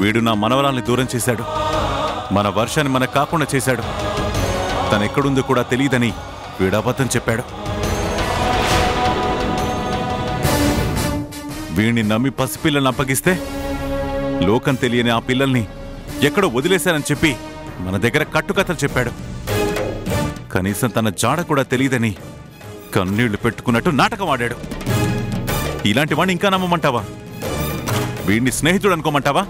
వీడు నా మనవరాల్ని దూరం చేశాడు, మన వర్షాన్ని మనకు కాకుండా చేశాడు. తనెక్కడుందో కూడా తెలియదని వీడు అబద్ధం చెప్పాడు. వీణ్ణి నమ్మి పసిపిల్లల్ని అప్పగిస్తే లోకం తెలియని ఆ పిల్లల్ని ఎక్కడో వదిలేశానని చెప్పి మన దగ్గర కట్టుకథలు చెప్పాడు. కనీసం తన జాడ కూడా తెలియదని కన్నీళ్లు పెట్టుకున్నట్టు నాటకం ఆడాడు. ఇలాంటి వాడిని ఇంకా నమ్మమంటావా? వీడిని స్నేహితుడు అనుకోమంటావా?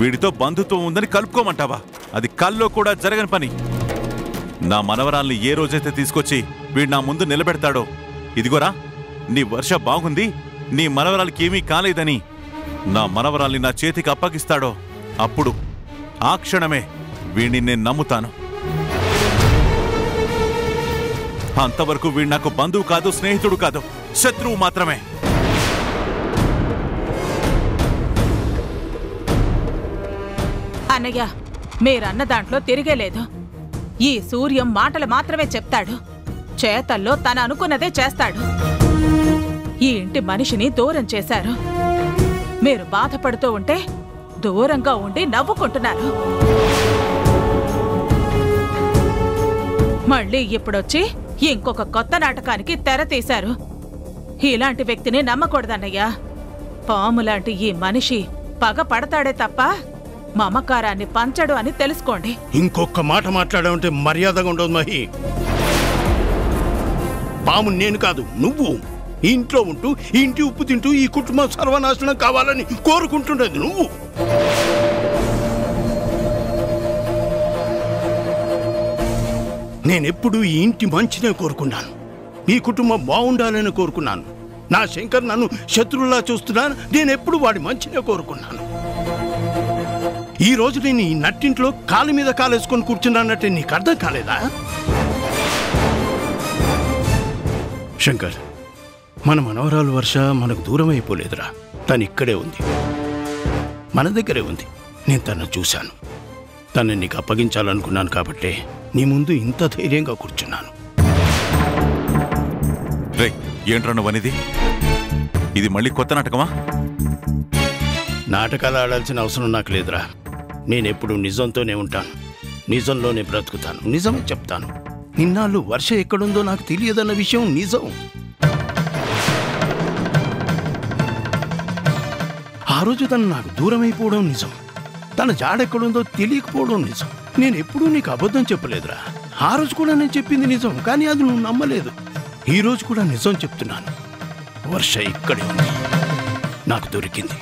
వీడితో బంధుత్వం ఉందని కలుపుకోమంటావా? అది కల్లో కూడా జరగని పని. నా మనవరాల్ని ఏ రోజైతే తీసుకొచ్చి వీడు నా ముందు నిలబెడతాడో, ఇదిగోరా నీ వర్ష బాగుంది, నీ మనవరాలకి ఏమీ కాలేదని నా మనవరాల్ని నా చేతికి అప్పగిస్తాడో అప్పుడు ఆ క్షణమే వీడిని నేను నమ్ముతాను. అంతవరకు వీడు నాకు బంధువు కాదు, స్నేహితుడు కాదు, శత్రువు మాత్రమే. అన్నయ్య, మీరన్న దాంట్లో తిరిగేలేదు. ఈ సూర్యం మాటలు మాత్రమే చెప్తాడు, చేతల్లో తన అనుకున్నదే చేస్తాడు. ఈ ఇంటి మనిషిని దూరం చేశారు. మీరు బాధపడుతూ ఉంటే దూరంగా ఉండి నవ్వుకుంటున్నారు. మళ్ళీ ఇప్పుడొచ్చి ఇంకొక కొత్త నాటకానికి తెర తీశారు. ఇలాంటి వ్యక్తిని నమ్మకూడదన్నయ్యా. పాములాంటి ఈ మనిషి పగ పడతాడే తప్ప మమకారాన్ని పంచడు అని తెలుసుకోండి. ఇంకొక మాట మాట్లాడామంటే మర్యాదగా ఉండదు మహి. పాము నేను కాదు, నువ్వు. ఇంట్లో ఉంటూ ఇంటి ఉప్పు తింటూ ఈ కుటుంబం సర్వనాశనం కావాలని కోరుకుంటున్నది నువ్వు. నేనెప్పుడు ఈ ఇంటి మంచినే కోరుకున్నాను, ఈ కుటుంబం బాగుండాలని కోరుకున్నాను. నా శంకర్ నన్ను శత్రువులా చూస్తున్నాను, నేనెప్పుడు వాడి మంచినే కోరుకున్నాను. ఈ రోజు నేను ఈ నట్టింట్లో కాలు మీద కాలేసుకొని కూర్చున్నానంటే నీకు అర్థం కాలేదా? శంకర్, మన మనవరాలు వర్ష మనకు దూరం అయిపోలేదురా. తను ఇక్కడే ఉంది, మన దగ్గరే ఉంది. నేను తను చూశాను. తనని నీకు అప్పగించాలనుకున్నాను కాబట్టే నీ ముందు ఇంత ధైర్యంగా కూర్చున్నాను. ఏంట్రా నువ్వనేది? ఇది మళ్ళీ కొత్త నాటకమా? నాటకాలు ఆడాల్సిన అవసరం నాకు లేదురా. నేనెప్పుడు నిజంతోనే ఉంటాను, నిజంలోనే బ్రతుకుతాను, నిజమే చెప్తాను. ఇన్నాళ్ళు వర్ష ఎక్కడుందో నాకు తెలియదన్న విషయం నిజం. ఆ రోజు తను నాకు దూరం అయిపోవడం నిజం, తన జాడెక్కడుందో తెలియకపోవడం నిజం. నేనెప్పుడూ నీకు అబద్ధం చెప్పలేదురా. ఆ రోజు కూడా నేను చెప్పింది నిజం, కానీ అది నువ్వు నమ్మలేదు. ఈ రోజు కూడా నిజం చెప్తున్నాను. వర్ష ఇక్కడే ఉంది, నాకు దొరికింది.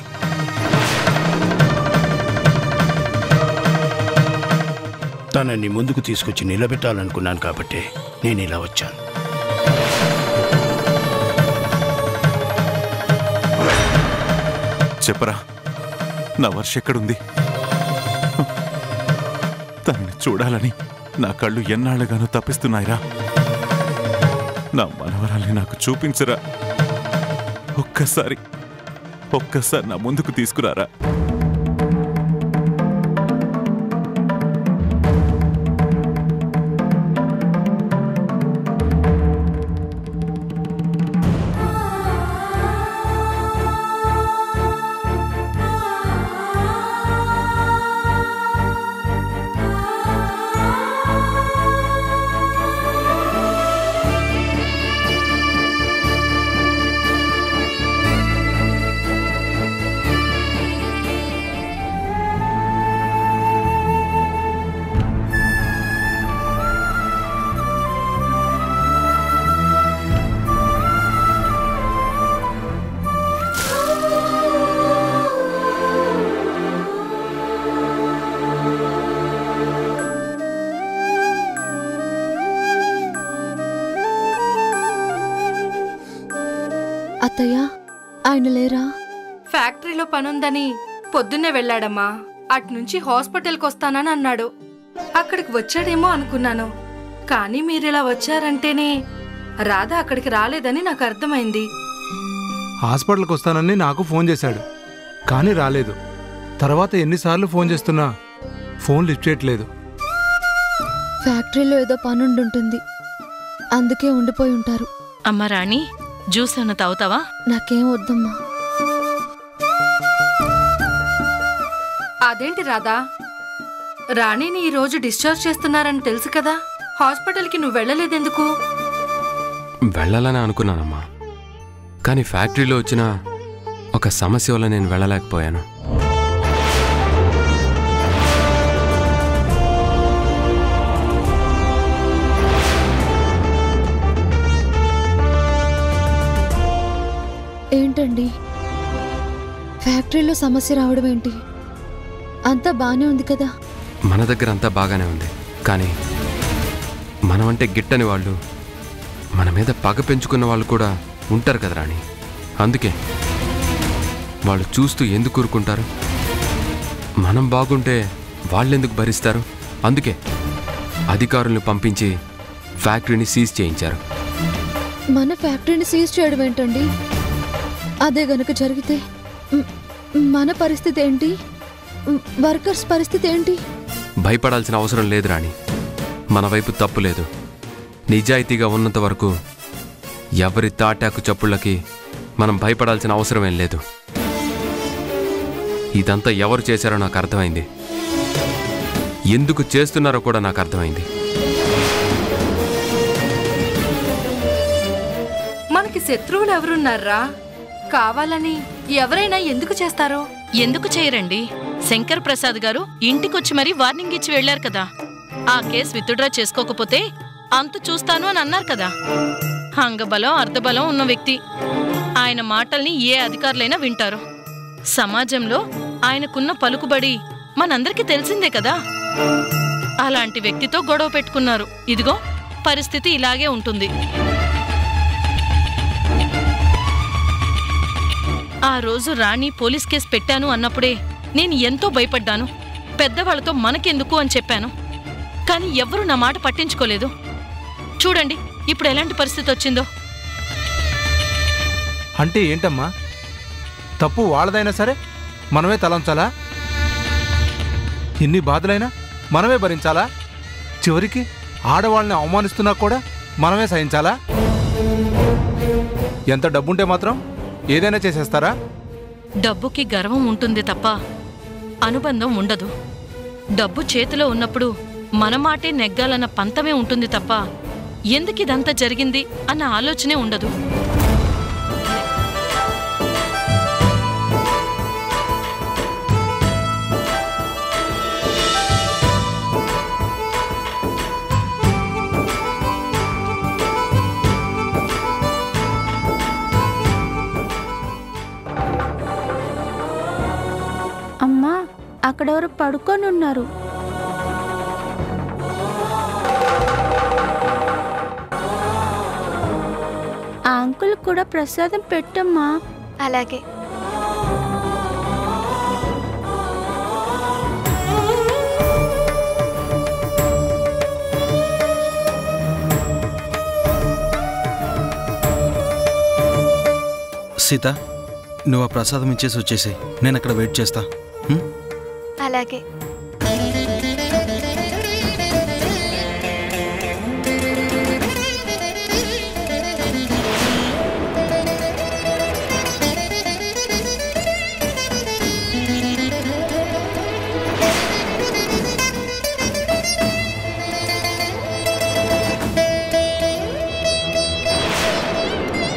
తనని ముందుకు తీసుకొచ్చి నిలబెట్టాలనుకున్నాను కాబట్టే నేను ఇలా వచ్చాను. చెప్పరా, నా వర్ష ఎక్కడుంది? తనని చూడాలని నా కళ్ళు ఎన్నాళ్ళుగానూ తప్పిస్తున్నాయిరా. నా మనవరాల్ని నాకు చూపించరా. ఒక్కసారి నా ముందుకు తీసుకురారా. అత్తయ్య, ఆయన లేరా? ఫ్యాక్టరీలో పనుందని పొద్దున్నే వెళ్ళాడమ్మా. అట్నుంచి హాస్పిటల్కి వస్తానని అన్నాడు. అక్కడికి వచ్చాడేమో అనుకున్నాను, కానీ మీరిలా వచ్చారంటేనే రాధ అక్కడికి రాలేదని నాకు అర్థమైంది. హాస్పిటల్కి వస్తానని నాకు ఫోన్ చేశాడు, కానీ రాలేదు. తర్వాత ఎన్నిసార్లు ఫోన్ చేస్తున్నా ఫోన్ లిఫ్ట్ చేయట్లేదు. ఫ్యాక్టరీలో ఏదో పనుండుంటుంది, అందుకే ఉండిపోయి ఉంటారు. అమ్మ రాణి, జ్యూస్ అన్న తాగుతావా? నాకేం వద్దమ్మా. అదేంటి రాధా, రాణిని ఈరోజు డిశ్చార్జ్ చేస్తున్నారని తెలుసు కదా, హాస్పిటల్కి నువ్వు వెళ్ళలేదెందుకు? వెళ్ళాలని అనుకున్నానమ్మా, కానీ ఫ్యాక్టరీలో వచ్చిన ఒక సమస్య వల్ల నేను వెళ్ళలేకపోయాను. ఏంటండి ఫ్యాక్టరీలో సమస్య రావడం ఏంటి? అంతా బానే ఉంది కదా? మన దగ్గర అంతా బాగానే ఉంది, కానీ మనమంటే గిట్టని వాళ్ళు, మన మీద పగ పెంచుకున్న వాళ్ళు కూడా ఉంటారు కదా రాణి. అందుకే వాళ్ళు చూస్తూ ఎందుకు ఊరుకుంటారు? మనం బాగుంటే వాళ్ళెందుకు భరిస్తారు? అందుకే అధికారులను పంపించి ఫ్యాక్టరీని సీజ్ చేయించారు. మన ఫ్యాక్టరీని సీజ్ చేయడం ఏంటండి? అదే గనుక జరిగితే మన పరిస్థితి ఏంటి? వర్కర్స్ పరిస్థితి ఏంటి? భయపడాల్సిన అవసరం లేదు రాణి. మన వైపు తప్పు లేదు. నిజాయితీగా ఉన్నంత వరకు ఎవరి తాటాకు చప్పుళ్ళకి మనం భయపడాల్సిన అవసరమేం లేదు. ఇదంతా ఎవరు చేశారో నాకు అర్థమైంది, ఎందుకు చేస్తున్నారో కూడా నాకు అర్థమైంది. మనకి శత్రువులు ఎవరున్నారా? కావాలని ఎవరైనా ఎందుకు చేస్తారు? ఎందుకు చేయరండి? శంకర్ ప్రసాద్ గారు ఇంటికొచ్చి మరీ వార్నింగ్ ఇచ్చి వెళ్లారు కదా. ఆ కేసు విత్డ్రా చేసుకోకపోతే అంత చూస్తాను అని అన్నారు కదా. అంగబలం అర్ధబలం ఉన్న వ్యక్తి. ఆయన మాటల్ని ఏ అధికారులైనా వింటారు. సమాజంలో ఆయనకున్న పలుకుబడి మనందరికీ తెలిసిందే కదా. అలాంటి వ్యక్తితో గొడవ పెట్టుకున్నారు. ఇదిగో పరిస్థితి ఇలాగే ఉంటుంది. ఆ రోజు రాణి పోలీస్ కేసు పెట్టాను అన్నప్పుడే నేను ఎంతో భయపడ్డాను. పెద్దవాళ్లతో మనకెందుకు అని చెప్పాను, కానీ ఎవ్వరూ నా మాట పట్టించుకోలేదు. చూడండి ఇప్పుడు ఎలాంటి పరిస్థితి వచ్చిందో. అంటే ఏంటమ్మా? తప్పు వాళ్ళదైనా సరే మనమే తలంచాలా? ఎన్ని బాధలైనా మనమే భరించాలా? చివరికి ఆడవాళ్ళని అవమానిస్తున్నా కూడా మనమే సహించాలా? ఎంత డబ్బుంటే మాత్రం ఏదైనా చేసేస్తారా? డబ్బుకి గర్వం ఉంటుంది తప్ప అనుబంధం ఉండదు. డబ్బు చేతిలో ఉన్నప్పుడు మన మాటే నెగ్గాలన్న పంతమే ఉంటుంది తప్ప ఎందుకిదంతా జరిగింది అన్న ఆలోచనే ఉండదు. అమ్మా, అక్కడెవరు పడుకొని ఉన్నారు. ఆ అంకుల్ కూడా ప్రసాదం పెట్టమ్మా. అలాగే. సీత, నువ్వు ఆ ప్రసాదం ఇచ్చేసి వచ్చేసి నేను అక్కడ వెయిట్ చేస్తా. అలాగే.